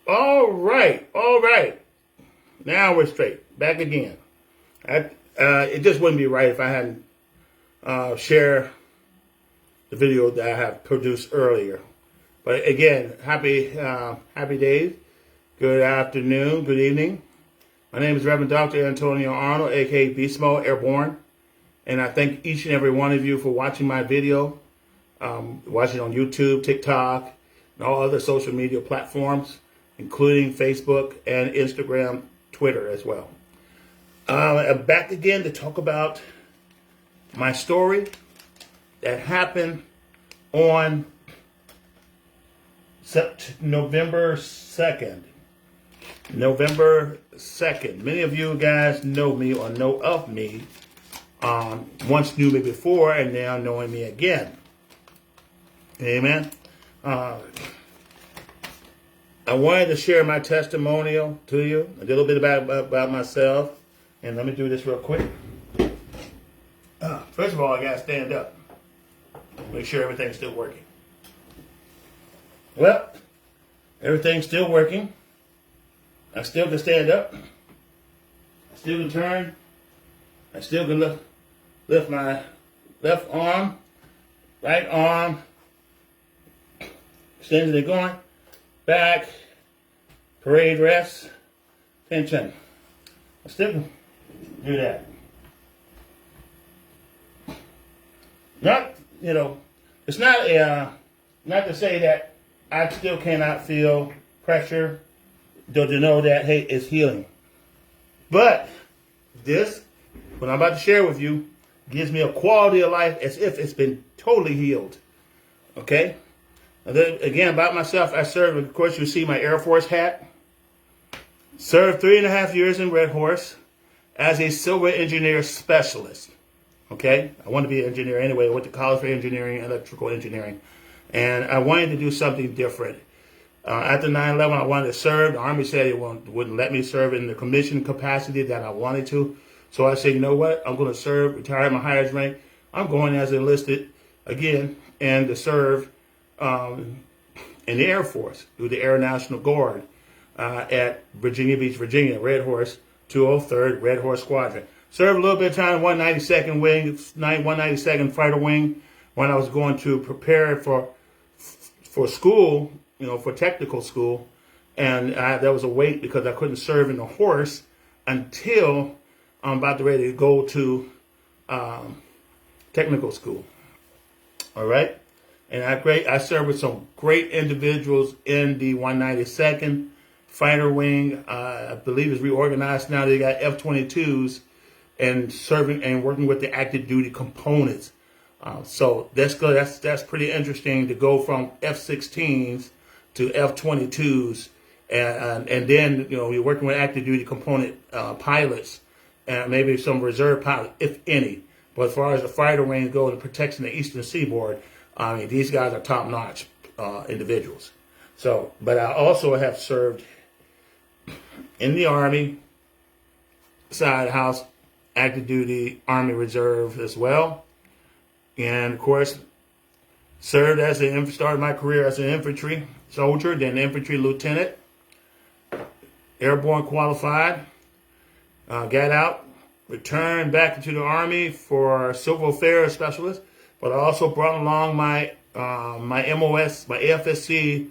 All right, all right. Now we're straight. Back again. It just wouldn't be right if I hadn't shared the video that I have produced earlier. But again, happy days. Good afternoon, good evening. My name is Reverend Dr. Antonio Arnold, aka Beast Mode Airborne. And I thank each and every one of you for watching my video, watching on YouTube, TikTok, and all other social media platforms, including Facebook and Instagram, Twitter as well. I'm back again to talk about my story that happened on November 2nd. November 2nd. Many of you guys know me or know of me. Once knew me before and now knowing me again. Amen. I wanted to share my testimonial to you, a little bit about myself. And let me do this real quick. First of all, I got to stand up. Make sure everything's still working. Well, everything's still working. I still can stand up. I still can turn. I still can lift my left arm, right arm, extended and going, back, parade rest, tension. I still can do that. Not, it's not not to say that I still cannot feel pressure, to know that, hey, it's healing. But this, what I'm about to share with you, gives me a quality of life as if it's been totally healed. Okay? And then, again, about myself, I served, of course, you see my Air Force hat. Served 3.5 years in Red Horse as a civil engineer specialist. Okay? I wanted to be an engineer anyway. I went to college for engineering, electrical engineering. And I wanted to do something different. After 9/11, I wanted to serve. The Army said it wouldn't let me serve in the commission capacity that I wanted to. So I said, you know what? I'm going to serve, retire my highest rank. I'm going as enlisted again and to serve in the Air Force through the Air National Guard at Virginia Beach, Virginia, Red Horse, 203rd Red Horse Squadron. Served a little bit of time, 192nd Wing, 192nd Fighter Wing, when I was going to prepare for school, for technical school. And there was a wait because I couldn't serve in the horse until I'm about to ready to go to technical school. All right. And I served with some great individuals in the 192nd Fighter Wing. I believe it's reorganized now. They got F-22s and serving and working with the active duty components. So that's good. That's pretty interesting to go from F-16s to F-22s. And then, you're working with active duty component pilots and maybe some reserve pilots, if any. But as far as the fighter wing goes and protecting the Eastern Seaboard, I mean, these guys are top-notch individuals. So, but I also have served in the Army side of the house, active duty, Army Reserve as well. And, of course, started my career as an infantry soldier, then infantry lieutenant, airborne qualified, got out, returned back into the Army for civil affairs specialist, but I also brought along my MOS, my AFSC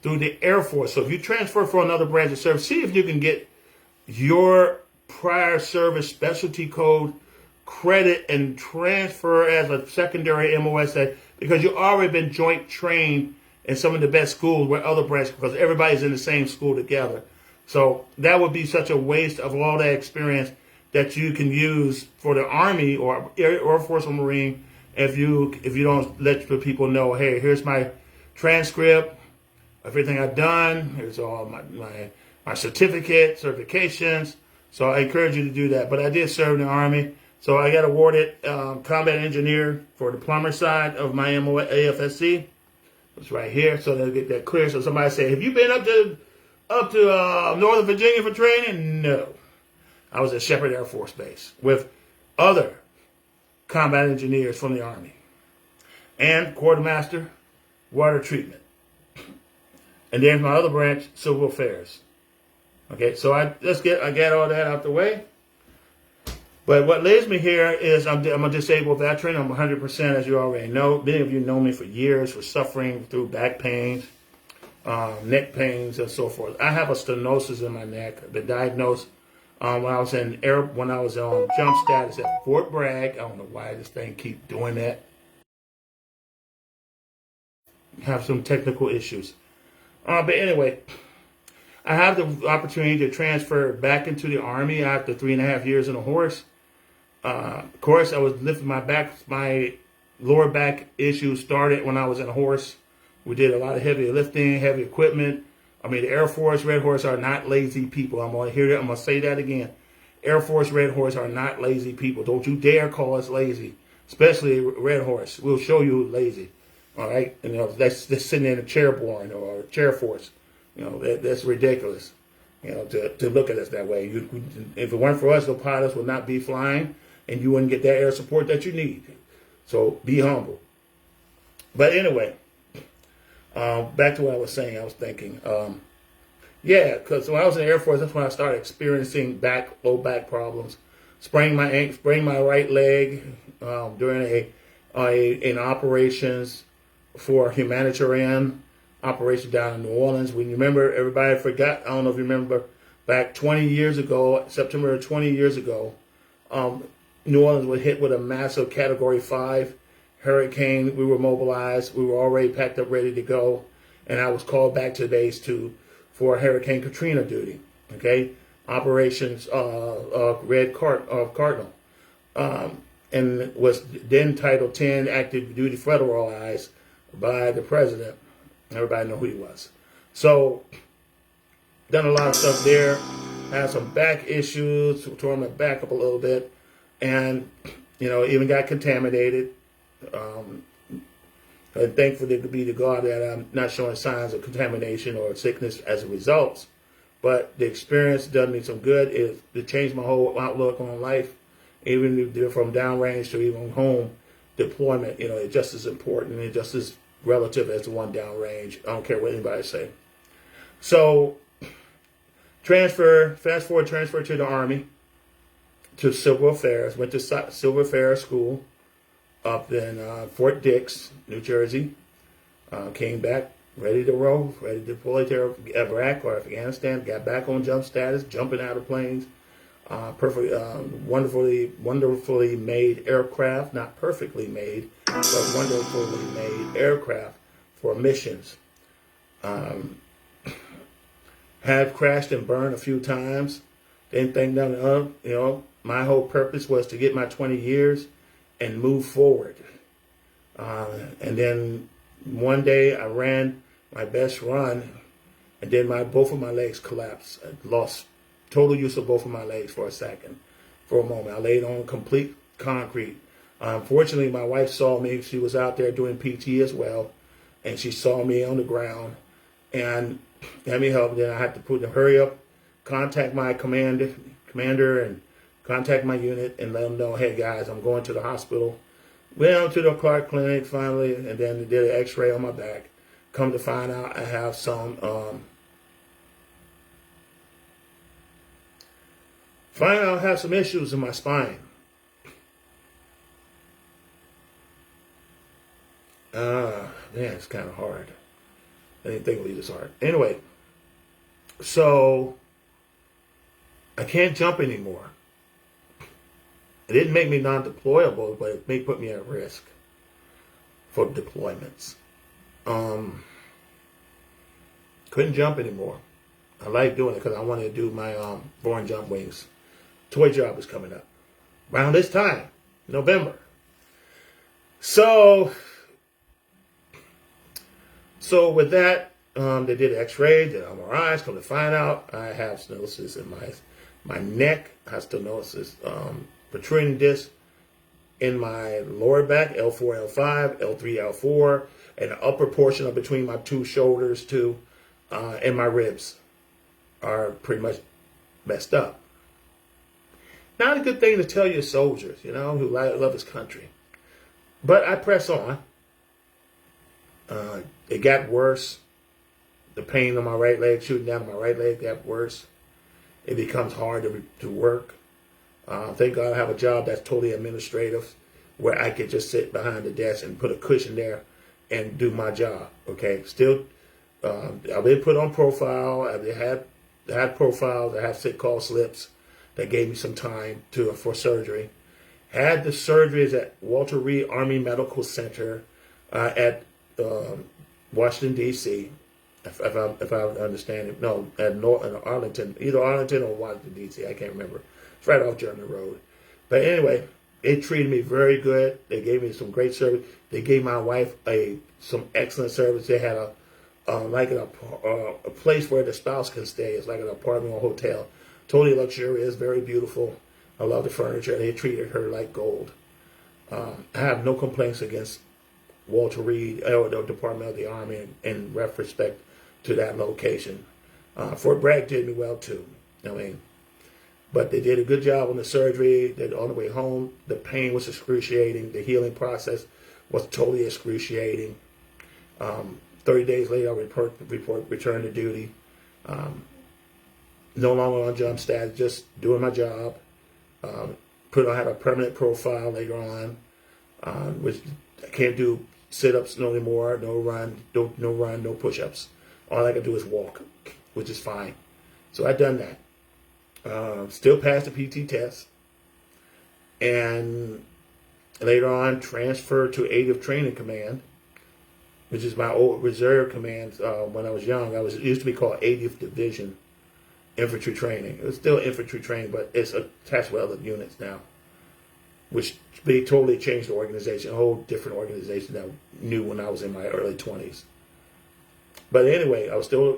through the Air Force. So if you transfer for another branch of service, see if you can get your prior service specialty code credit and transfer as a secondary MOS, because you've already been joint trained in some of the best schools with other branches, because everybody's in the same school together. So that would be such a waste of all that experience that you can use for the Army or Air Force or Marine if you don't let the people know, hey, here's my transcript, everything I've done, here's all my certifications. So I encourage you to do that. But I did serve in the Army. So I got awarded combat engineer for the plumber side of my AFSC. It's right here, so they'll get that clear. So somebody say, have you been up to Northern Virginia for training? No. I was at Shepherd Air Force Base with other combat engineers from the Army and quartermaster water treatment. And then my other branch, civil affairs. Okay, so I get all that out the way. But what leads me here is I'm a disabled veteran. I'm 100%, as you already know. Many of you know me for years for suffering through back pains, neck pains, and so forth. I have a stenosis in my neck. I've been diagnosed when I was on jump status at Fort Bragg. I don't know why this thing keep doing that. Have some technical issues. But anyway, I have the opportunity to transfer back into the Army after 3.5 years in a horse. Of course, I was lifting my lower back issue started when I was in a horse. We did a lot of heavy lifting, heavy equipment. I mean, the Air Force, Red Horse are not lazy people. I'm going to hear that. I'm going to say that again. Air Force, Red Horse are not lazy people. Don't you dare call us lazy, especially Red Horse. We'll show you who's lazy. All right? And, that's sitting in a chairborne or a chair force. That's ridiculous, to look at us that way. If it weren't for us, the pilots would not be flying, and you wouldn't get that air support that you need. So be humble. But anyway, back to what I was saying. I was thinking, because when I was in the Air Force, that's when I started experiencing low back problems. Sprained my right leg during an operations for humanitarian operation down in New Orleans. When you remember, everybody forgot. I don't know if you remember, back 20 years ago, September 20 years ago, New Orleans was hit with a massive Category 5 hurricane. We were mobilized. We were already packed up, ready to go, and I was called back to base for Hurricane Katrina duty. Okay, operations Red Cardinal, and was then Title 10 active duty federalized by the president. Everybody know who he was. So, done a lot of stuff there. Had some back issues, tore my back up a little bit, and even got contaminated. And thankfully to be to God that I'm not showing signs of contamination or sickness as a result. But the experience done me some good. It changed my whole outlook on life, even from downrange to even home deployment. It's just as important and just as relative as the one downrange. I don't care what anybody say. So, fast forward to the Army, to Civil Affairs. Went to Civil Affairs School up in Fort Dix, New Jersey. Came back ready to roll, ready to deploy to Iraq or Afghanistan. Got back on jump status, jumping out of planes. Wonderfully made aircraft, not perfectly made, but wonderfully made aircraft for missions. Have crashed and burned a few times. Didn't think nothing of. My whole purpose was to get my 20 years and move forward. And then one day I ran my best run, and then both of my legs collapsed. I lost total use of both of my legs for a moment. I laid on complete concrete. Unfortunately, my wife saw me. She was out there doing PT as well, and she saw me on the ground and had me help. Then I had to hurry up, contact my commander, and contact my unit and let them know, hey guys, I'm going to the hospital. Went out to the Clark Clinic finally, and then they did an X-ray on my back. Come to find out, I have some issues in my spine. Man, it's kind of hard. I didn't think it would be this hard. Anyway, so I can't jump anymore. It didn't make me non-deployable, but it may put me at risk for deployments. Couldn't jump anymore. I like doing it because I wanted to do my Born Jump Wings. Toy job is coming up around this time, November. So with that, they did X-ray, did MRIs. Come to find out, I have stenosis in my neck. I have stenosis, protruding disc in my lower back, L4, L5, L3, L4, and the upper portion of between my two shoulders too, and my ribs are pretty much messed up. Not a good thing to tell your soldiers, who love his country. But I press on. It got worse the pain on my right leg, shooting down my right leg, got worse. It becomes hard to work. Thank God I have a job that's totally administrative, where I could just sit behind the desk and put a cushion there and do my job. Okay, still, I've been put on profile. I've had profiles. I have sick call slips that gave me some time for surgery. Had the surgeries at Walter Reed Army Medical Center at Washington, D.C., if I understand it. No, at Arlington, either Arlington or Washington, D.C., I can't remember. It's right off German Road. But anyway, they treated me very good. They gave me some great service. They gave my wife some excellent service. They had a place where the spouse can stay. It's like an apartment or hotel. Totally luxurious, very beautiful. I love the furniture. They treated her like gold. I have no complaints against Walter Reed or the Department of the Army in respect to that location. Fort Bragg did me well too. I mean, but they did a good job on the surgery. On the way home, the pain was excruciating. The healing process was totally excruciating. 30 days later, I returned to duty. No longer on jump status, just doing my job. I had a permanent profile later on, which I can't do sit-ups no anymore, no run, no push-ups. All I can do is walk, which is fine. So I've done that. Still passed the PT test. And later on, transferred to 80th Training Command, which is my old reserve command. When I was young, it used to be called 80th Division Infantry Training. It was still infantry training, but it's attached with other units now, which they totally changed the organization, a whole different organization that I knew when I was in my early 20s. But anyway, I still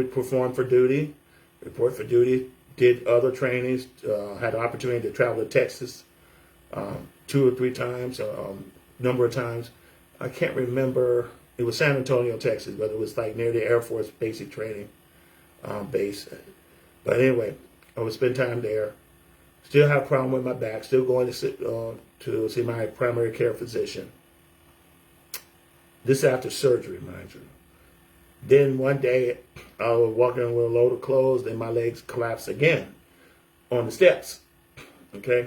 performed for duty, report for duty, did other trainings, had the opportunity to travel to Texas 2 or 3 times, number of times. I can't remember. It was San Antonio, Texas, but it was like near the Air Force basic training base. But anyway, I would spend time there. Still have a problem with my back. Still going to see my primary care physician. This after surgery, mind you. Then one day, I was walking with a load of clothes, and my legs collapsed again on the steps. Okay?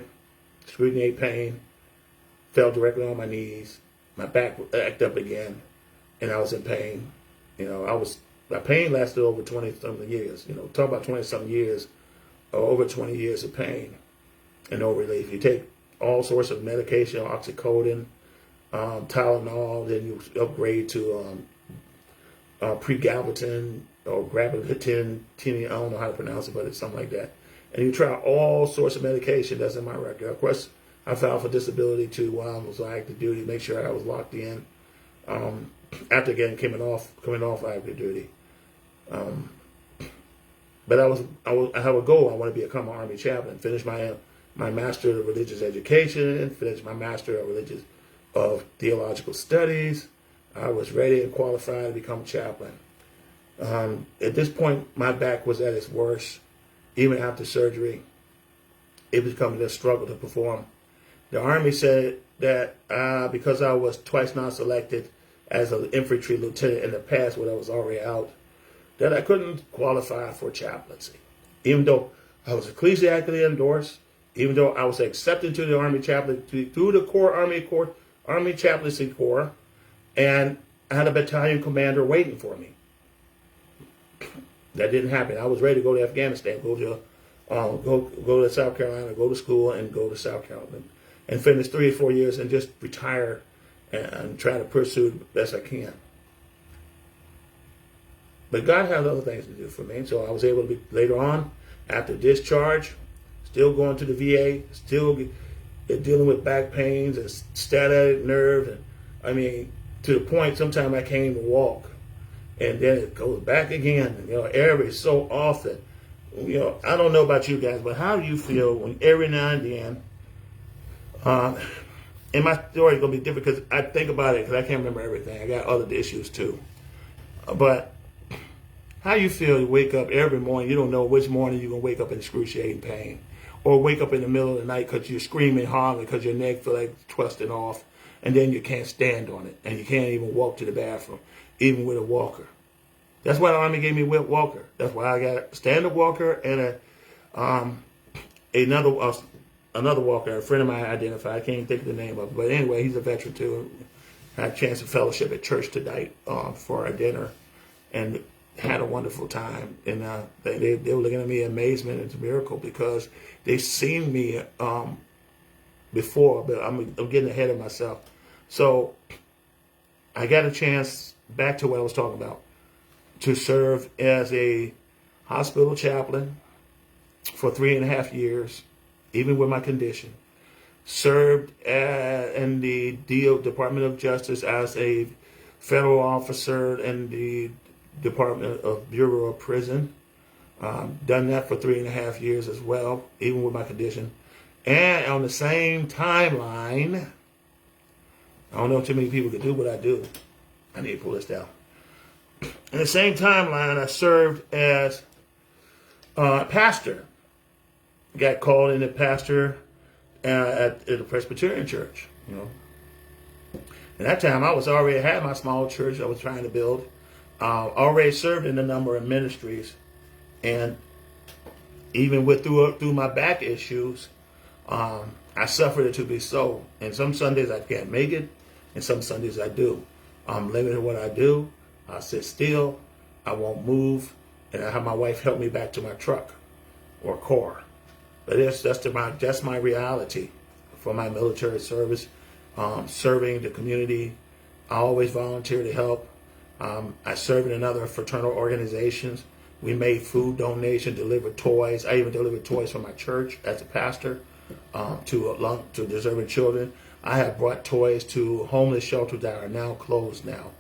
Excruciating pain. Fell directly on my knees. My back acted up again, and I was in pain. My pain lasted over 20-something years. Talk about 20-something years, or over 20 years of pain and no relief. You take all sorts of medication, oxycodone, Tylenol, then you upgrade to pregabalin or gabapentin, I don't know how to pronounce it, but it's something like that. And you try all sorts of medication that's in my record. Of course, I filed for disability too while I was on active duty, make sure I was locked in. After again coming off active duty. But I have a goal. I want to become an Army chaplain, finish my Master of Religious Education, finish my Master of Theological Studies. I was ready and qualified to become a chaplain. At this point, my back was at its worst. Even after surgery, it was becoming a struggle to perform. The Army said that because I was twice non-selected as an infantry lieutenant in the past when I was already out, that I couldn't qualify for chaplaincy. Even though I was ecclesiastically endorsed, even though I was accepted to the Army chaplaincy through the Army Chaplaincy Corps, and I had a battalion commander waiting for me. That didn't happen. I was ready to go to Afghanistan, go to South Carolina, go to school, and go to South Carolina, and finish 3 or 4 years and just retire and try to pursue the best I can. But God has other things to do for me, so I was able to be later on, after discharge, still going to the VA, still dealing with back pains and sciatic nerve, and I mean, to the point sometimes I can't even walk, and then it goes back again. Every so often. I don't know about you guys, but how do you feel when every now and then? And my story is gonna be different because I think about it because I can't remember everything. I got other issues too, but. How you feel you wake up every morning, you don't know which morning you're going to wake up in excruciating pain. Or wake up in the middle of the night because you're screaming hard because your neck feels like twisting off. And then you can't stand on it. And you can't even walk to the bathroom. even with a walker. That's why the Army gave me a walker. That's why I got a standard walker and another walker. A friend of mine identified. I can't think of the name of it. But anyway, he's a veteran too. I had a chance to fellowship at church tonight for our dinner, and had a wonderful time. And they were looking at me in amazement. It's a miracle because they've seen me before, but I'm getting ahead of myself. So I got a chance, back to what I was talking about, to serve as a hospital chaplain for 3.5 years, even with my condition. Served in the Department of Justice as a federal officer in the Department of Bureau of Prison. Done that for 3.5 years as well, even with my condition. And on the same timeline, I don't know too many people could do what I do. I need to pull this down. In the same timeline, I served as pastor. Got called in as pastor at the Presbyterian church. You know, at that time I was already had my small church I was trying to build. Already served in a number of ministries, and even through my back issues, I suffered it to be so. And some Sundays I can't make it, and some Sundays I do. I'm limited in what I do. I sit still. I won't move, and I have my wife help me back to my truck or car. But that's my reality for my military service, serving the community. I always volunteer to help. I serve in other fraternal organizations. We made food donation, delivered toys. I even delivered toys for my church as a pastor to deserving children. I have brought toys to homeless shelters that are now closed now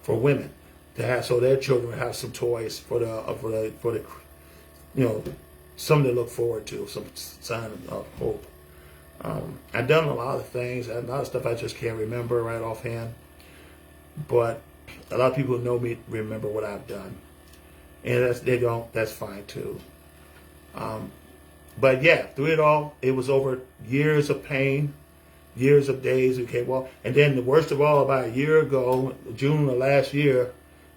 for women to have, so their children have some toys for the something to look forward to, some sign of hope. I've done a lot of things, a lot of stuff I just can't remember right offhand, but a lot of people who know me remember what I've done, and they don't. That's fine too. But yeah, through it all, it was over years of pain, years of days. Okay, well, and then the worst of all, about a year ago, June of last year,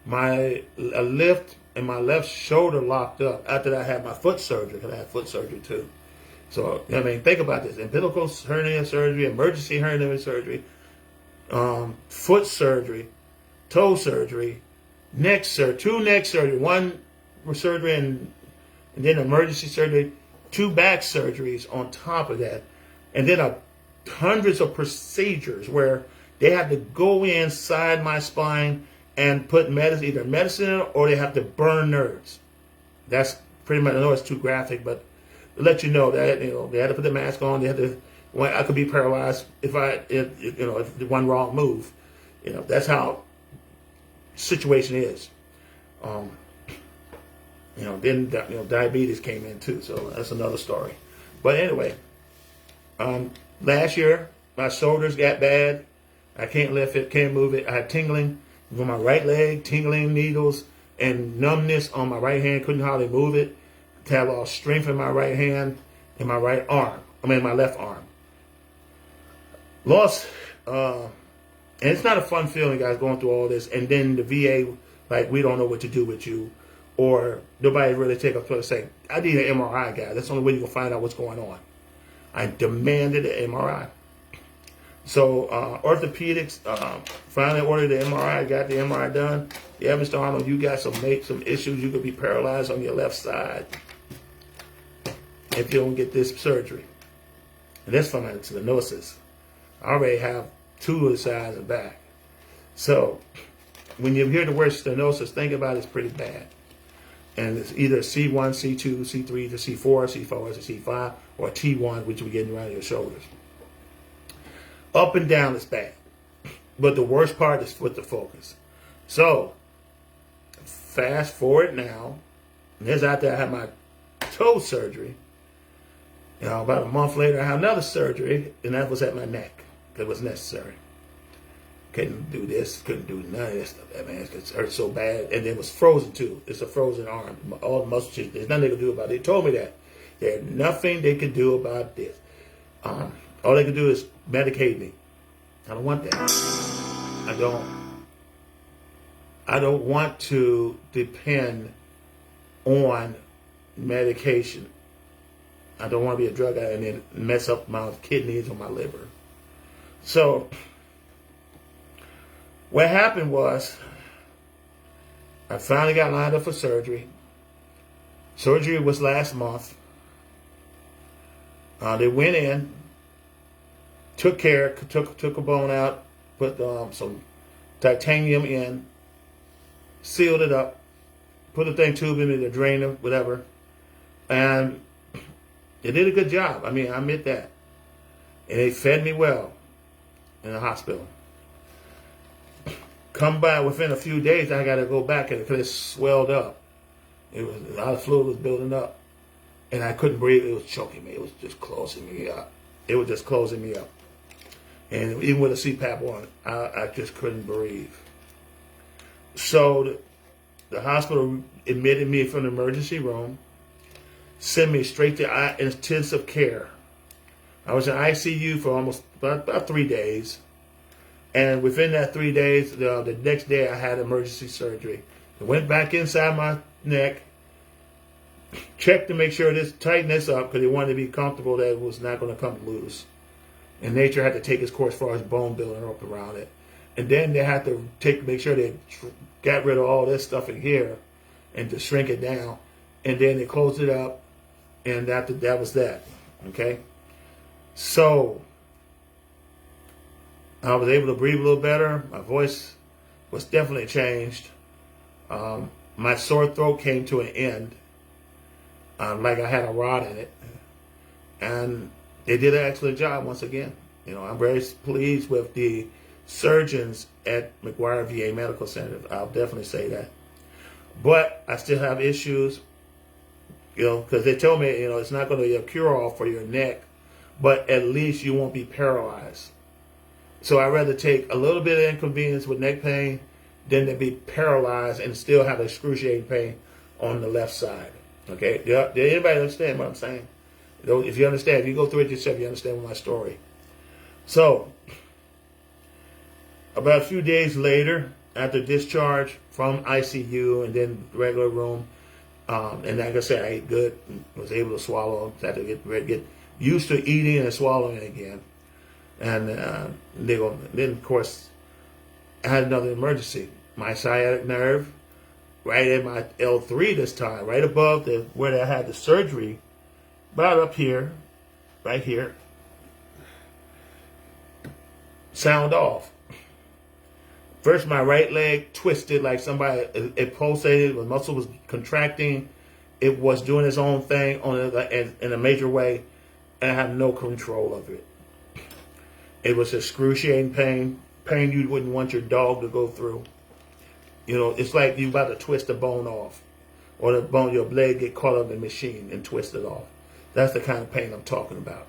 a lift and my left shoulder locked up after I had my foot surgery, because I had foot surgery too. So, I mean, think about this: umbilical hernia surgery, emergency hernia surgery, foot surgery, toe surgery, neck surgery, 2 neck surgery, 1 surgery and then emergency surgery, 2 back surgeries on top of that, and then hundreds of procedures where they had to go inside my spine and put either medicine in it, or they have to burn nerves. That's pretty much, I know it's too graphic, but to let you know that, they had to put the mask on. They had to, I could be paralyzed if the one wrong move. That's how the situation is. Then diabetes came in too, so that's another story. But anyway, last year my shoulders got bad. I can't lift it, can't move it. I had tingling from my right leg, tingling needles, and numbness on my right hand. Couldn't hardly move it. I lost strength in my right hand and my right arm. My left arm. Lost, and it's not a fun feeling, guys, going through all this. And then the VA, like, we don't know what to do with you, or nobody really take up to say, I need an MRI, guys. That's the only way you can find out what's going on. I demanded an MRI. So orthopedics finally ordered the MRI, got the MRI done. Yeah, Mr. Arnold, you got some issues. You could be paralyzed on your left side if you don't get this surgery. And that's from stenosis. I already have 2 of the sides and back. So when you hear the word stenosis, think about it's pretty bad. And it's either C1, C2, C3 to C4, C4 to C5, or T1, which we get around your shoulders. Up and down is bad. But the worst part is with the focus. So, fast forward now. And here's after I had my toe surgery. About a month later, I had another surgery, and that was at my neck. It was necessary. Couldn't do this, couldn't do none of this stuff. It hurt so bad. And then it was frozen too. It's a frozen arm. All the muscle tissue. There's nothing they could do about it. They told me that. There's nothing they could do about this. All they could do is medicate me. I don't want that. I don't. I don't want to depend on medication. I don't want to be a drug addict and then mess up my kidneys or my liver. So what happened was I finally got lined up for surgery. Surgery was last month. They went in, took a bone out, put some titanium in, sealed it up, put a tube in me to drain it, whatever. And they did a good job. I mean, I admit that. And they fed me well in the hospital. Come by within a few days, I got to go back because it swelled up. It was a lot of fluid was building up, and I couldn't breathe. It was choking me. It was just closing me up. It was just closing me up. And even with a CPAP on, I just couldn't breathe. So the hospital admitted me from the emergency room, sent me straight to intensive care. I was in ICU for almost about 3 days. And within that 3 days, the next day I had emergency surgery. I went back inside my neck, checked to make sure this tighten this up because they wanted to be comfortable that it was not going to come loose. And nature had to take its course as far as bone building up around it. And then they had to make sure they got rid of all this stuff in here and to shrink it down. And then they closed it up, and that was that. Okay? So I was able to breathe a little better. My voice was definitely changed. My sore throat came to an end, like I had a rod in it. And they did an excellent job once again. You know, I'm very pleased with the surgeons at McGuire VA Medical Center. I'll definitely say that. But I still have issues, you know, because they told me, you know, it's not going to be a cure-all for your neck, but at least you won't be paralyzed. So I'd rather take a little bit of inconvenience with neck pain than to be paralyzed and still have excruciating pain on the left side. Okay? Did anybody understand what I'm saying? If you understand, if you go through it yourself, you understand my story. So, about a few days later, after discharge from ICU and then regular room, and like I said, I ate good, was able to swallow, had to get used to eating and swallowing again. And then, of course, I had another emergency. My sciatic nerve, right at my L3 this time, right above where I had the surgery, about up here, right here, sound off. First, my right leg twisted like somebody, it pulsated, the muscle was contracting. It was doing its own thing in a major way, and I had no control of it. It was excruciating pain you wouldn't want your dog to go through. You know, it's like you about to twist a bone off, or the bone, your leg get caught up in the machine and twist it off. That's the kind of pain I'm talking about.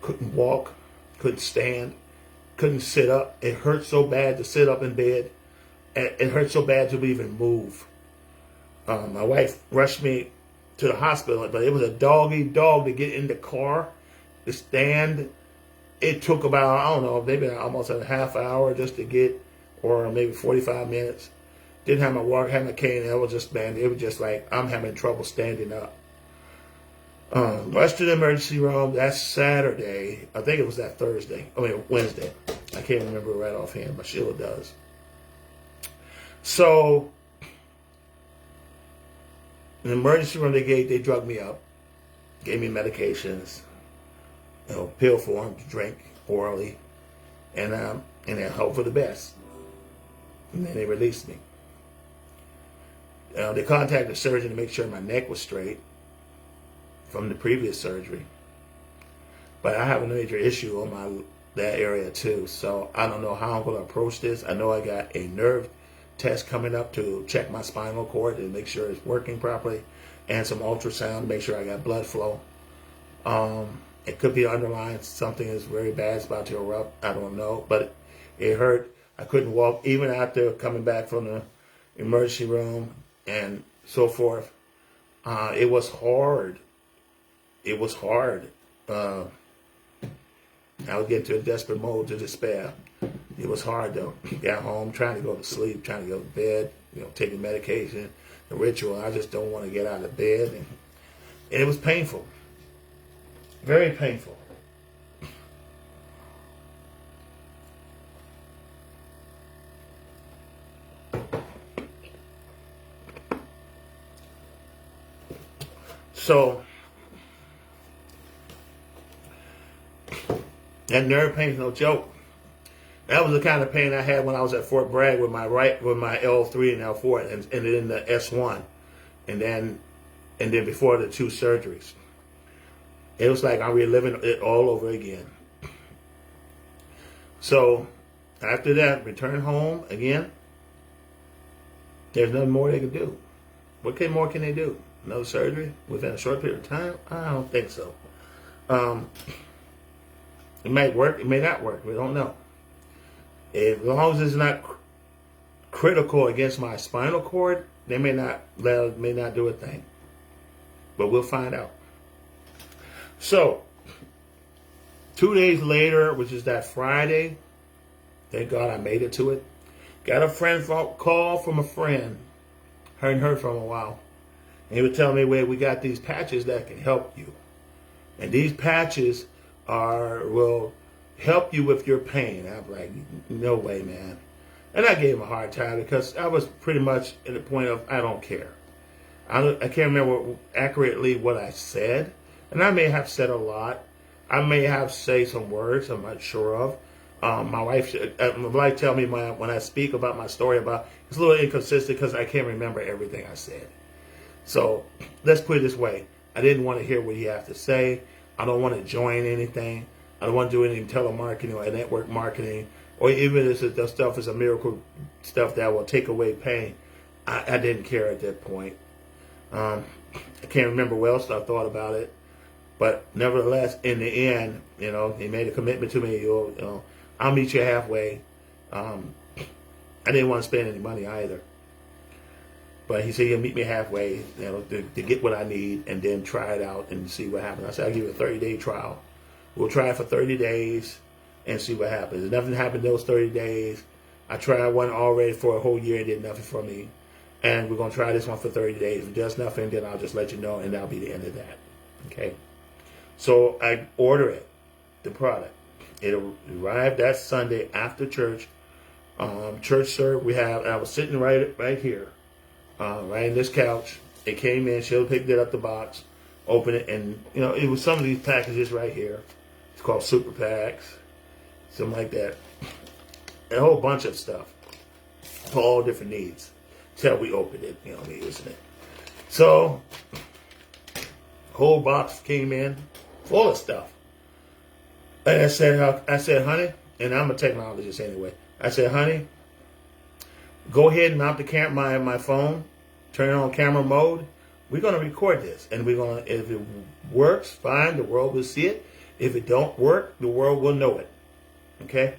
Couldn't walk, couldn't stand, couldn't sit up. It hurt so bad to sit up in bed. It hurt so bad to even move. My wife rushed me to the hospital, but it was a dog to get in the car, to stand. It took about, I don't know, maybe almost a half hour just to get, or maybe 45 minutes. Didn't have my walker, had my cane. It was just like, I'm having trouble standing up. Rushed to the emergency room that Saturday. I think it was that Wednesday. I can't remember right offhand, but Sheila does. So, in the emergency room, they drugged me up, gave me medications, you know, pill form to drink orally, and then hope for the best. And then they released me. They contacted the surgeon to make sure my neck was straight from the previous surgery. But I have a major issue on that area too, so I don't know how I'm going to approach this. I know I got a nerve test coming up to check my spinal cord and make sure it's working properly, and some ultrasound to make sure I got blood flow. It could be underlying something is very bad, it's about to erupt. I don't know, but it hurt. I couldn't walk even after coming back from the emergency room and so forth. It was hard. It was hard. I was getting to a desperate mode to despair. It was hard though. Got home, trying to go to sleep, trying to go to bed, taking medication, the ritual. I just don't want to get out of bed. And it was painful. Very painful. So, that nerve pain is no joke. That was the kind of pain I had when I was at Fort Bragg with my L3 and L4, and then the S1, and then before the 2 surgeries. It was like I'm reliving it all over again. So after that, return home again. There's nothing more they can do. What more can they do? Another surgery within a short period of time? I don't think so. It might work. It may not work. We don't know. As long as it's not critical against my spinal cord, they may not do a thing. But we'll find out. So, 2 days later, which is that Friday, thank God I made it to it. Got a call from a friend. Hadn't heard from a while. And he would tell me, "Wait, we got these patches that can help you. And these patches will help you with your pain." I'm like, "No way, man." And I gave him a hard time because I was pretty much at the point of, I don't care. I can't remember accurately what I said. And I may have said a lot. I may have said some words I'm not sure of. My wife tell me when I speak about my story it's a little inconsistent because I can't remember everything I said. So let's put it this way. I didn't want to hear what he had to say. I don't want to join anything. I don't want to do any telemarketing or network marketing, or even if the stuff is a miracle stuff that will take away pain. I didn't care at that point. I can't remember what else I thought about it. But nevertheless, in the end, he made a commitment to me. I'll meet you halfway. I didn't want to spend any money either. But he said he'll meet me halfway, to get what I need and then try it out and see what happens. I said, I'll give you a 30-day trial. We'll try it for 30 days and see what happens. If nothing happened those 30 days, I tried one already for a whole year and did nothing for me. And we're going to try this one for 30 days. If it does nothing, then I'll just let you know, and that'll be the end of that. Okay? So I order the product. It arrived that Sunday after church. Church served. I was sitting right here, right in this couch. It came in. Sheila picked it up the box, opened it, and it was some of these packages right here. It's called Super Packs, something like that. And a whole bunch of stuff for all different needs. Till we opened it, me using it. So, whole box came in full of stuff. And I said, honey, and I'm a technologist anyway. I said, honey, go ahead and mount my phone, turn it on camera mode. We're going to record this, and if it works, fine, the world will see it. If it don't work, the world will know it. Okay?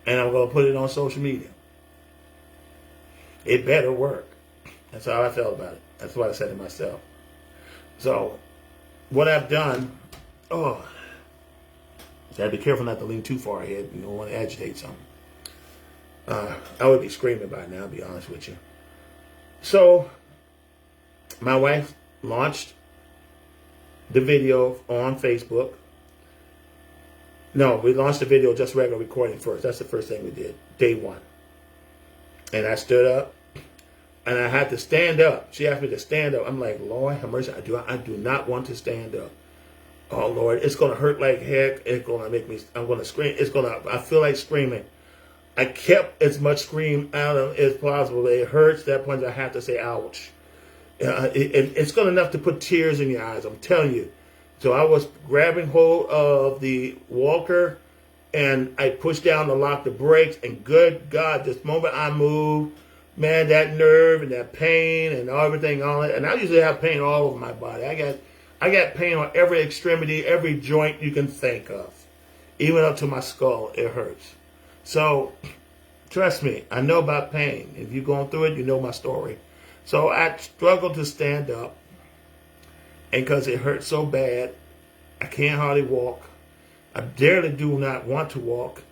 And I'm going to put it on social media. It better work. That's how I felt about it. That's what I said to myself. So, what I've done, I gotta be careful not to lean too far ahead. You don't want to agitate something. I would be screaming by now, to be honest with you. So, my wife launched the video on Facebook. No, we launched the video just regular recording first. That's the first thing we did, day one. And I stood up, and I had to stand up. She asked me to stand up. I'm like, Lord have mercy, I do not want to stand up. Oh, Lord, it's going to hurt like heck. It's going to make me, I'm going to scream. I feel like screaming. I kept as much scream out of as possible. It hurts. At that point, I have to say, ouch. It's good enough to put tears in your eyes, I'm telling you. So I was grabbing hold of the walker, and I pushed down to lock the brakes, and good God, this moment I moved, man, that nerve and that pain and everything on it. And I usually have pain all over my body. I got pain on every extremity, every joint you can think of. Even up to my skull, it hurts. So, trust me, I know about pain. If you're going through it, you know my story. So I struggled to stand up. And because it hurt so bad, I can't hardly walk. I barely do not want to walk.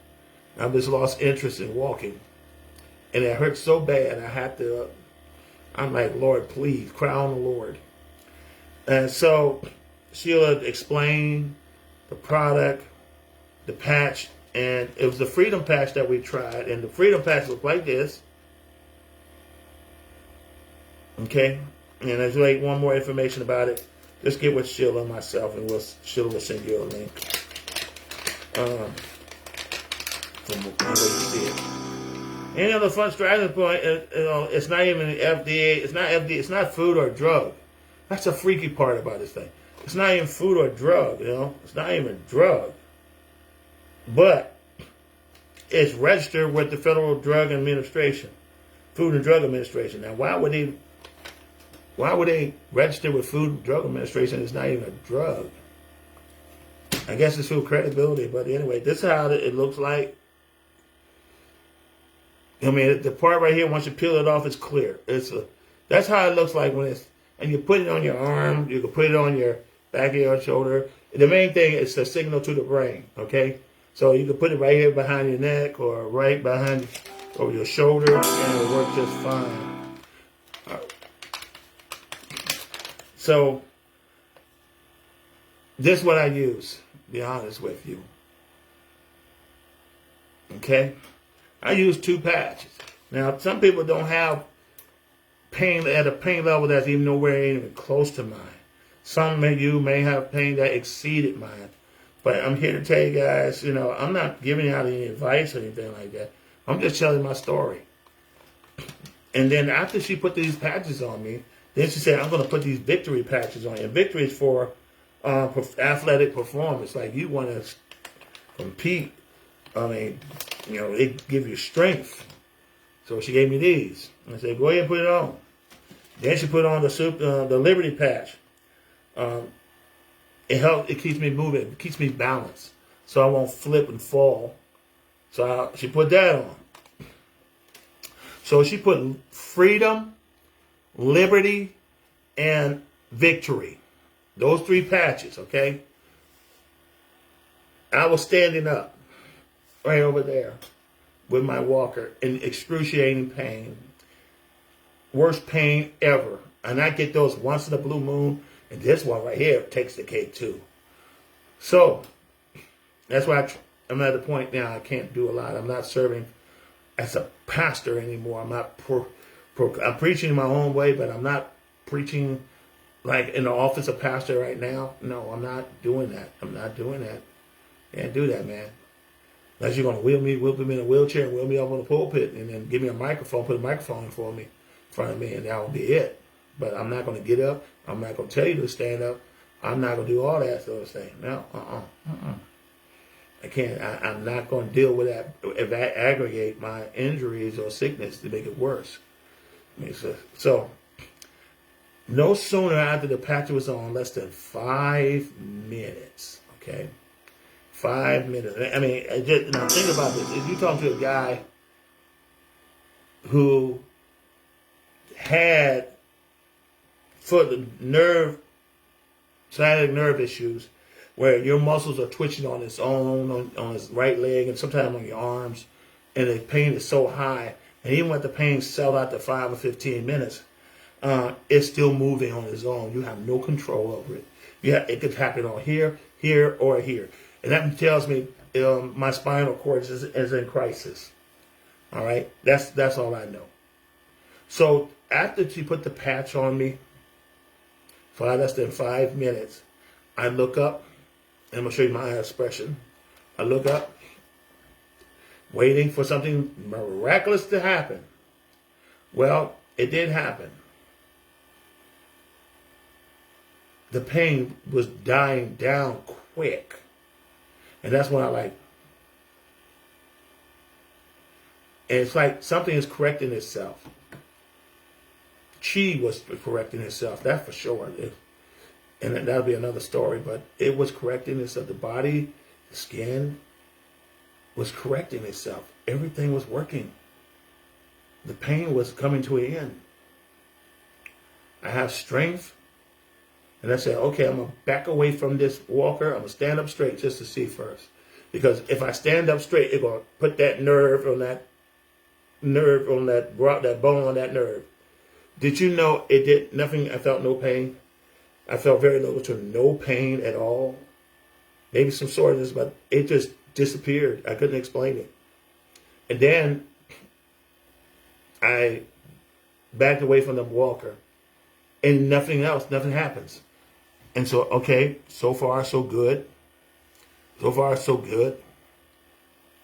I just lost interest in walking. And it hurt so bad, I had to, I'm like, Lord, please, cry on the Lord. And so Sheila explained the product, the patch, and it was the Freedom Patch that we tried. And the Freedom Patch looked like this. Okay? And there's like one more information about it. Just get with Sheila and myself, and Sheila will send you a link. From the way you see it. Any other fun strategy point, it's not even FDA, it's not FDA, it's not food or drug. That's the freaky part about this thing. It's not even food or drug, It's not even a drug. But it's registered with the Federal Drug Administration, Food and Drug Administration. Now, why would they register with Food and Drug Administration? It's not even a drug. I guess it's for credibility, but anyway, this is how it looks like. I mean, the part right here, once you peel it off, it's clear. That's how it looks like when it's, and you put it on your arm, you can put it on your back of your shoulder. The main thing is the signal to the brain, okay? So you can put it right here behind your neck or right behind over your shoulder, and it'll work just fine. So this is what I use, to be honest with you. Okay? I use 2 patches. Now, some people don't have pain at a pain level that's even nowhere even close to mine. Some of you may have pain that exceeded mine. But I'm here to tell you guys, I'm not giving out any advice or anything like that. I'm just telling my story. And then after she put these patches on me, then she said, I'm going to put these Victory patches on you. And Victory is for athletic performance. Like you want to compete. I mean, it gives you strength. So she gave me these. I said, go ahead and put it on. Then she put on the Liberty patch. It keeps me moving. It keeps me balanced. So I won't flip and fall. So she put that on. So she put Freedom, Liberty, and Victory. Those 3 patches, okay? I was standing up right over there with my walker in excruciating pain. Worst pain ever. And I get those once in a blue moon. And this one right here takes the cake too. So, that's why I'm at the point now I can't do a lot. I'm not serving as a pastor anymore. I'm not I'm preaching in my own way, but I'm not preaching like in the office of pastor right now. No, I'm not doing that. I'm not doing that. Can't do that, man. Unless you're going to wheel me in a wheelchair and wheel me up on the pulpit and then give me a microphone, put a microphone in in front of me, and that will be it. But I'm not going to get up. I'm not going to tell you to stand up. I'm not going to do all that sort of thing. No, I can't. I'm not going to deal with that. If I aggregate my injuries or sickness to make it worse. So no sooner after the patch was on, less than 5 minutes. Okay, 5 minutes. I mean, now think about this. If you talk to a guy who had sciatic nerve issues, where your muscles are twitching on its own, on his right leg, and sometimes on your arms, and the pain is so high, and even when the pain settled out to 5 or 15 minutes, it's still moving on its own. You have no control over it. It could happen on here, or here. And that tells me my spinal cord is in crisis. All right? That's all I know. So after she put the patch on me, for less than 5 minutes, I look up, and I'm going to show you my eye expression. I look up, waiting for something miraculous to happen. Well, it did happen. The pain was dying down quick. And that's when and it's like something is correcting itself. Chi was correcting itself, that's for sure. And that'll be another story, but it was correcting itself. The body, the skin was correcting itself. Everything was working. The pain was coming to an end. I have strength. And I said, okay, I'm going to back away from this walker. I'm going to stand up straight just to see first. Because if I stand up straight, it's going to put that nerve on that bone on that nerve. Did you know it did nothing? I felt no pain. I felt very little to no pain at all. Maybe some soreness, but it just disappeared. I couldn't explain it. And then I backed away from the walker, and nothing happens. And so, okay, so far so good. So far so good.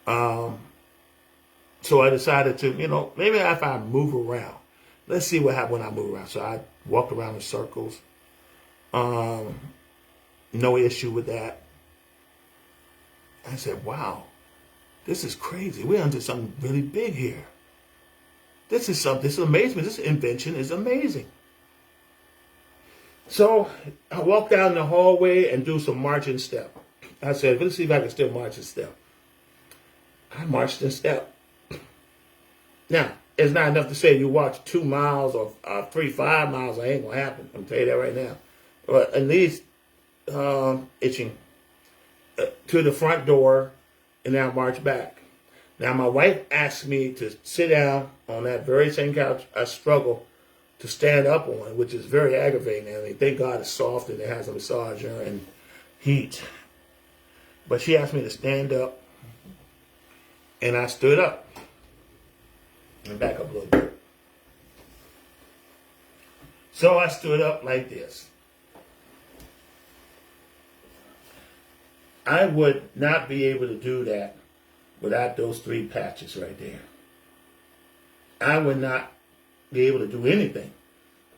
So I decided to, maybe if I move around, let's see what happens when I move around. So I walked around in circles. No issue with that. I said, wow, this is crazy. We're onto something really big here. This is amazing. This invention is amazing. So I walked down the hallway and do some marching step. I said, let's see if I can still march and step. I marched and step. Now, it's not enough to say you walk 2 miles or 5 miles. It ain't going to happen. I'm telling you that right now. But at least itching to the front door, and then I march back. Now, my wife asked me to sit down on that very same couch I struggle to stand up on, which is very aggravating. I mean, thank God it's soft and it has a massager and heat. But she asked me to stand up, and I stood up. And back up a little bit. So I stood up like this. I would not be able to do that without those 3 patches right there. I would not be able to do anything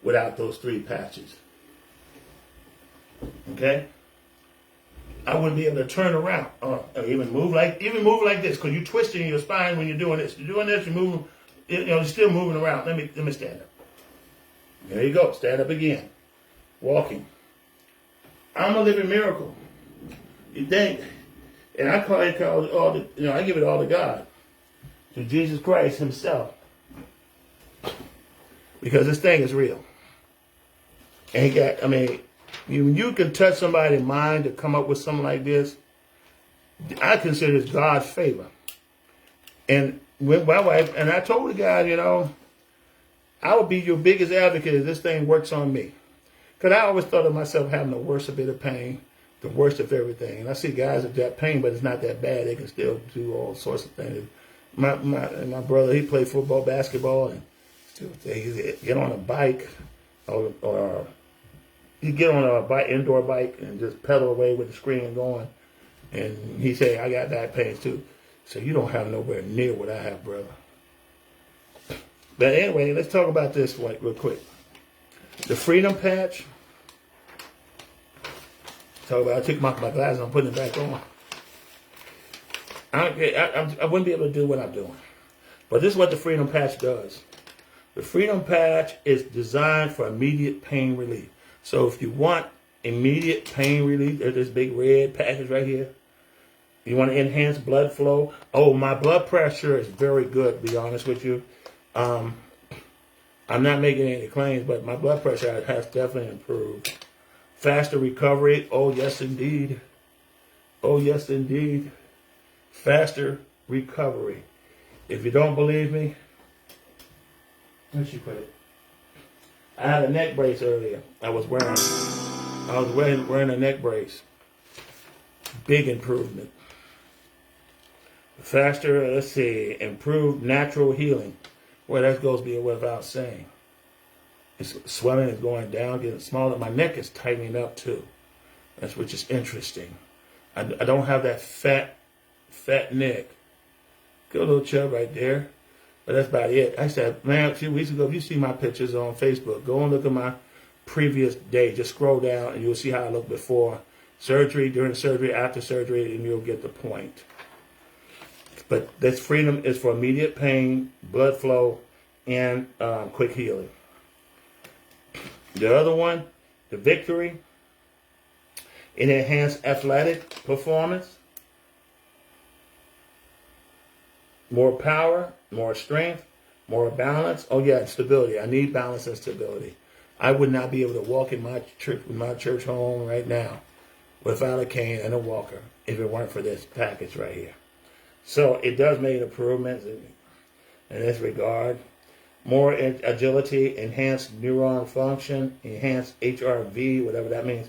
without those 3 patches. Okay? I wouldn't be able to turn around or even move like this, because you're twisting your spine when you're doing this. You're doing this, you're moving, you're still moving around. Let me stand up. There you go. Stand up again. Walking. I'm a living miracle. You think? And I I give it all to God, to Jesus Christ Himself, because this thing is real. And you can touch somebody's mind to come up with something like this. I consider it God's favor. And with my wife, and I told the guy, I will be your biggest advocate if this thing works on me. Because I always thought of myself having the worst bit of pain, the worst of everything. And I see guys with that pain, but it's not that bad. They can still do all sorts of things. My brother, he played football, basketball, and still he get on a bike or you get on a indoor bike and just pedal away with the screen going. And he said, I got back pains too. So you don't have nowhere near what I have, brother. But anyway, let's talk about this real quick. The Freedom Patch. I took my glasses, I'm putting it back on. I wouldn't be able to do what I'm doing. But this is what the Freedom Patch does. The Freedom Patch is designed for immediate pain relief. So if you want immediate pain relief, there's this big red patches right here. You want to enhance blood flow. Oh, my blood pressure is very good, to be honest with you. I'm not making any claims, but my blood pressure has definitely improved. Faster recovery. Oh, yes, indeed. Oh, yes, indeed. Faster recovery. If you don't believe me, where'd she put it? I had a neck brace earlier. I was wearing a neck brace. Big improvement. Faster, let's see, improved natural healing. Well, that goes without saying. Swelling is going down, getting smaller. My neck is tightening up too. Which is interesting. I don't have that fat neck. Good little chub right there. But that's about it. I said, man, a few weeks ago, if you see my pictures on Facebook, go and look at my previous day. Just scroll down and you'll see how I looked before surgery, during surgery, after surgery, and you'll get the point. But this Freedom is for immediate pain, blood flow, and quick healing. The other one, the Victory, it enhanced athletic performance, more power, more strength, more balance. Oh yeah, stability. I need balance and stability. I would not be able to walk in my church home right now without a cane and a walker. if it weren't for this package right here. So it does make improvements in this regard. More agility, enhanced neuron function, enhanced HRV, whatever that means.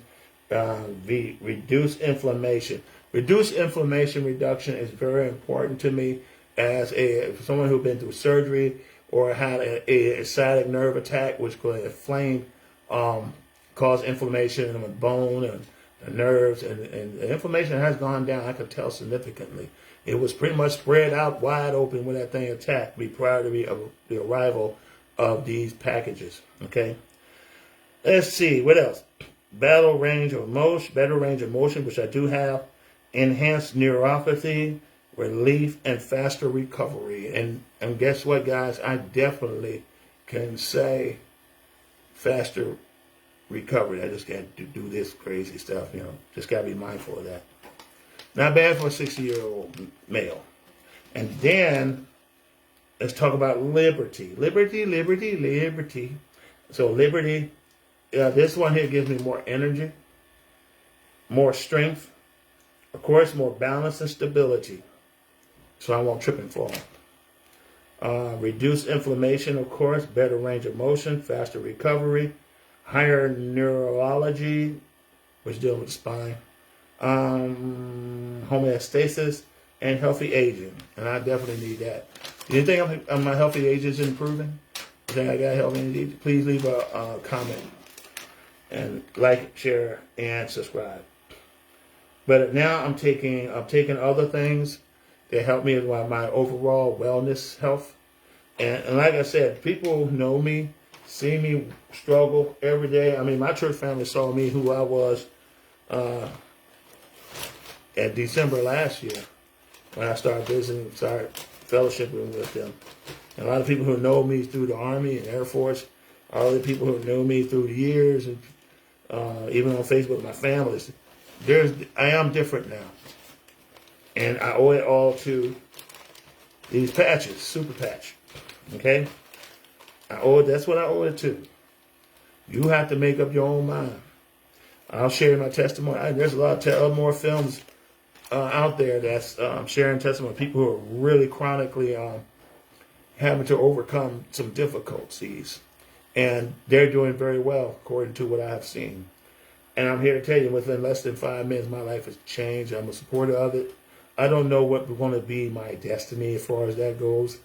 Reduce inflammation. Reduce inflammation reduction is very important to me as someone who's been through surgery or had a sciatic nerve attack, which could inflame, cause inflammation in the bone and the nerves, and the inflammation has gone down. I could tell significantly. It was pretty much spread out wide open when that thing attacked me prior to the arrival of these packages. Okay. Let's see what else. Better range of motion, which I do have. Enhanced neuropathy, relief, and faster recovery. And guess what, guys? I definitely can say faster recovery. I just got to do this crazy stuff, Just got to be mindful of that. Not bad for a 60-year-old male. And then let's talk about liberty. Liberty. So liberty, this one here gives me more energy, more strength, of course, more balance and stability. So I won't trip and fall. Reduce inflammation, of course, better range of motion, faster recovery, higher neurology, which deals with the spine. Homeostasis, and healthy aging. And I definitely need that. You think my healthy age is improving? You think I got healthy age? Please leave a comment. And like, share, and subscribe. But now I'm taking other things that help me with my overall wellness health. And like I said, people who know me, see me struggle every day. I mean, my church family saw me who I was at December last year when I started fellowshipping with them. And a lot of people who know me through the Army and Air Force, all the people who know me through the years, and even on Facebook, my families, I am different now. And I owe it all to these patches, Super Patch. Okay? That's what I owe it to. You have to make up your own mind. I'll share my testimony. There's a lot of more films out there that's sharing testimony. People who are really chronically having to overcome some difficulties. And they're doing very well, according to what I have seen. And I'm here to tell you, within less than 5 minutes, my life has changed. I'm a supporter of it. I don't know what going to be my destiny as far as that goes.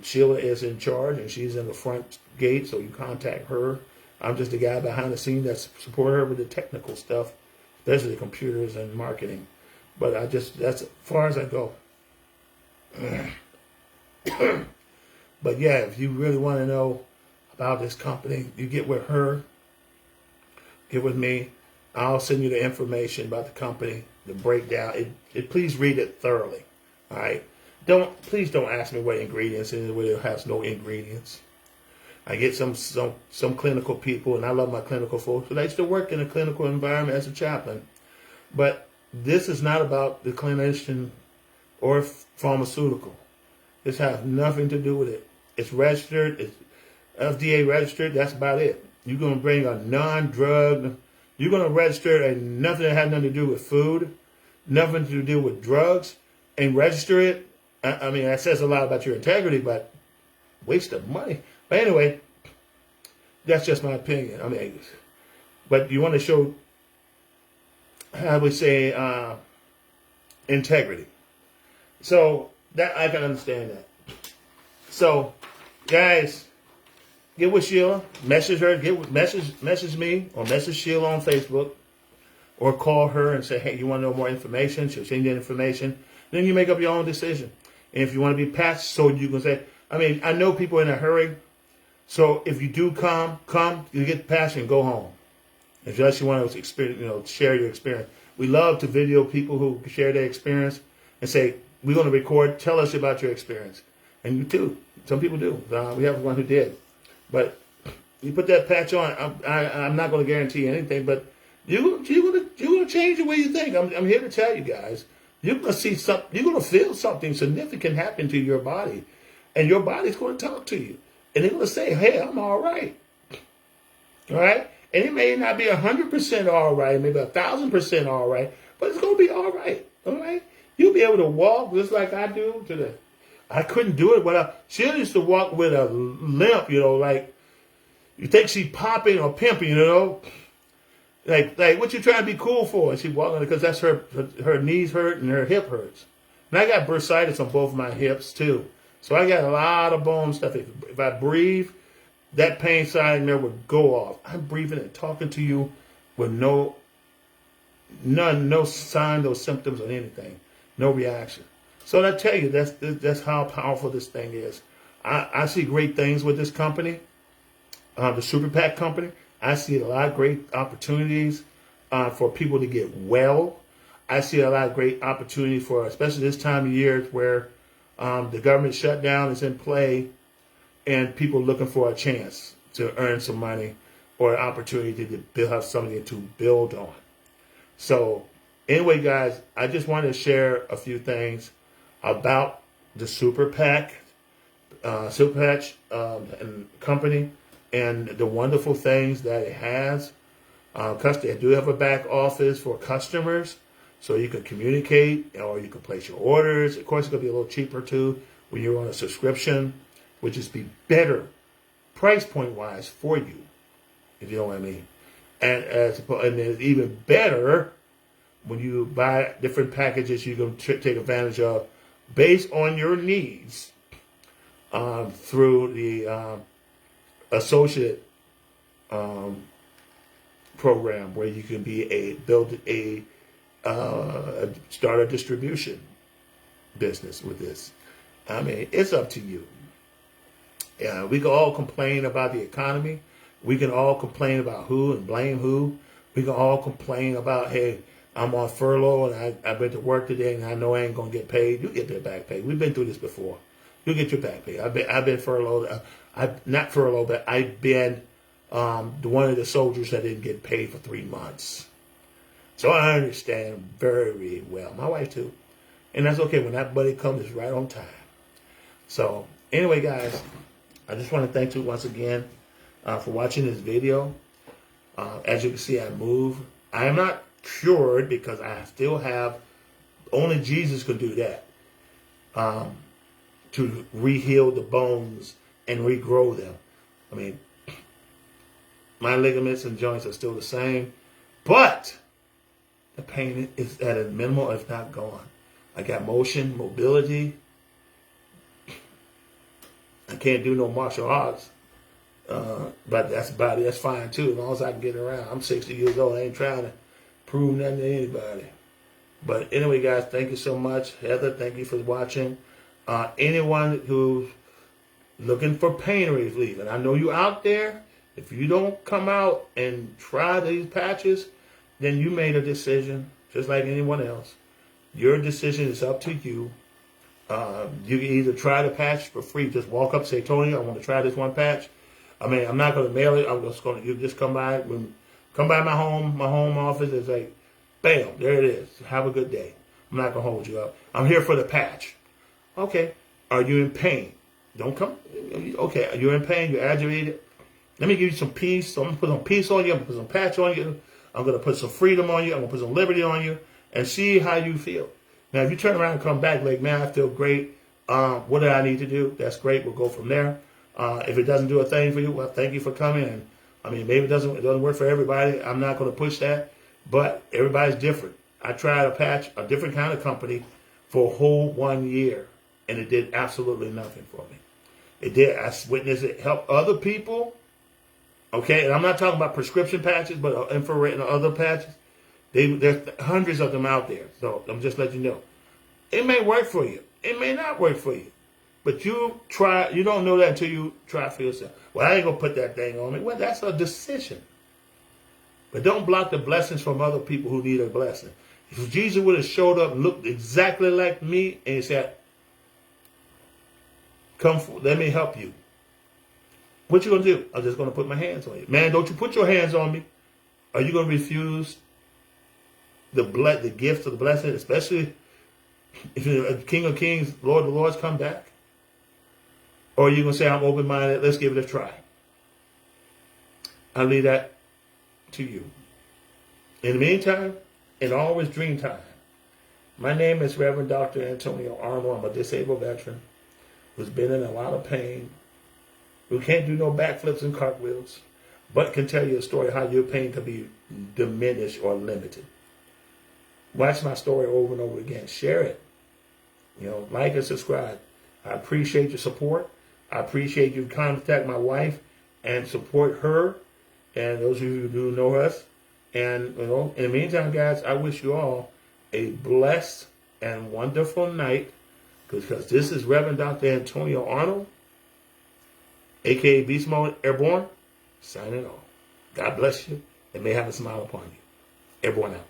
Sheila is in charge, and she's in the front gate, so you contact her. I'm just the guy behind the scene that support her with the technical stuff, especially the computers and marketing. But that's as far as I go. But yeah, if you really want to know about this company, you get with her, get with me. I'll send you the information about the company, the breakdown. Please read it thoroughly. All right. Please don't ask me what ingredients it is where it has no ingredients. I get some clinical people, and I love my clinical folks, but I used to work in a clinical environment as a chaplain. But this is not about the clinician or pharmaceutical. This has nothing to do with it. It's registered. It's FDA registered. That's about it. You're going to bring a non-drug. You're going to register nothing that has nothing to do with food, nothing to do with drugs, and register it. I mean, that says a lot about your integrity, but waste of money. But anyway, that's just my opinion. I mean, but you want to show, how we say, integrity. So that I can understand that. So, guys, get with Sheila, message her, message me, or message Sheila on Facebook, or call her and say, hey, you want to know more information? She'll send you the information. Then you make up your own decision. And if you want to be patched, so you can say, I mean, I know people in a hurry. So if you do come, you get patched and go home. If you actually want to experience, share your experience. We love to video people who share their experience and say, we're going to record, tell us about your experience. And you too. Some people do. We have one who did. But you put that patch on, I'm not going to guarantee anything, but you're going to change the way you think. I'm here to tell you guys. You're going to see something. You're going to feel something significant happen to your body, and your body's going to talk to you, and they're going to say, "Hey, I'm all right." All right, and it may not be 100% all right, maybe 1,000% all right, but but it's gonna be all right. All right, you'll be able to walk just like I do today. I couldn't do it without. She used to walk with a limp, like you think she's popping or pimping, like what you trying to be cool for? And she walking because that's her knees hurt and her hip hurts. And I got bursitis on both of my hips too, so I got a lot of bone stuff. If I breathe, that pain side in there would go off. I'm breathing and talking to you with no sign, no symptoms or anything, no reaction. So I tell you, that's how powerful this thing is. I see great things with this company, the Super PAC company. I see a lot of great opportunities for people to get well. I see a lot of great opportunities for, especially this time of year where the government shutdown is in play and people looking for a chance to earn some money or an opportunity to have something to build on. So anyway, guys, I just wanted to share a few things about the Super PAC, and company, and the wonderful things that it has. They do have a back office for customers, so you can communicate or you can place your orders. Of course, it's going to be a little cheaper too when you're on a subscription, which is be better price point wise for you, if you know what I mean. And it's even better when you buy different packages you can take advantage of based on your needs through the associate program, where you can start a distribution business with this. I mean, it's up to you. Yeah, we can all complain about the economy. We can all complain about who and blame who. We can all complain about, hey, I'm on furlough and I've been to work today and I know I ain't gonna get paid. You get their back pay. We've been through this before. You'll get your back pay. I've been furloughed. Not furloughed, but I've been one of the soldiers that didn't get paid for 3 months. So I understand very well. My wife too. And that's okay. When that buddy comes, it's right on time. So anyway, guys, I just want to thank you once again for watching this video. As you can see, I move. I am not cured because I still have, only Jesus could do that, to re-heal the bones and regrow them. I mean, my ligaments and joints are still the same, but the pain is at a minimal, if not gone. I got motion, mobility. I can't do no martial arts, but that's about it. That's fine too, as long as I can get around. I'm 60 years old. I ain't trying to prove nothing to anybody. But anyway, guys, thank you so much. Heather, thank you for watching. Anyone who's looking for pain relief, and I know you out there, if you don't come out and try these patches, then you made a decision, just like anyone else. Your decision is up to you. You can either try the patch for free. Just walk up, say, Tony, I want to try this one patch. I mean, I'm not going to mail it. I'm just going to, you just come by my home office. It's like, bam, there it is. Have a good day. I'm not going to hold you up. I'm here for the patch. Okay. Are you in pain? Don't come. Okay. You're in pain. You're agitated. Let me give you some peace. So I'm going to put some peace on you. I'm going to put some patch on you. I'm going to put some freedom on you. I'm going to put some liberty on you and see how you feel. Now, if you turn around and come back like, man, I feel great. What do I need to do? That's great. We'll go from there. If it doesn't do a thing for you, well, thank you for coming. And I mean, maybe it doesn't work for everybody. I'm not going to push that, but everybody's different. I tried a patch, a different kind of company, for a whole 1 year, and it did absolutely nothing for me. It did. I witnessed it help other people. Okay, and I'm not talking about prescription patches, but infrared and other patches. There's hundreds of them out there. So I'm just letting you know. It may work for you. It may not work for you. But you try. You don't know that until you try for yourself. Well, I ain't going to put that thing on me. Well, that's a decision. But don't block the blessings from other people who need a blessing. If Jesus would have showed up and looked exactly like me and he said, come, let me help you. What you going to do? I'm just going to put my hands on you. Man, don't you put your hands on me. Are you going to refuse the gift of the blessing, especially if you're a King of Kings, Lord of Lords come back? Or are you going to say, I'm open-minded, let's give it a try? I'll leave that to you. In the meantime, and always dream time. My name is Reverend Dr. Antonio Arnold. I'm a disabled veteran who's been in a lot of pain, who can't do no backflips and cartwheels, but can tell you a story how your pain can be diminished or limited. Watch my story over and over again. Share it. Like and subscribe. I appreciate your support. I appreciate you contact my wife and support her and those of you who know us. And, in the meantime, guys, I wish you all a blessed and wonderful night, because this is Reverend Dr. Antonio Arnold, a.k.a. Beast Mode Airborne, signing off. God bless you and may have a smile upon you. Everyone out.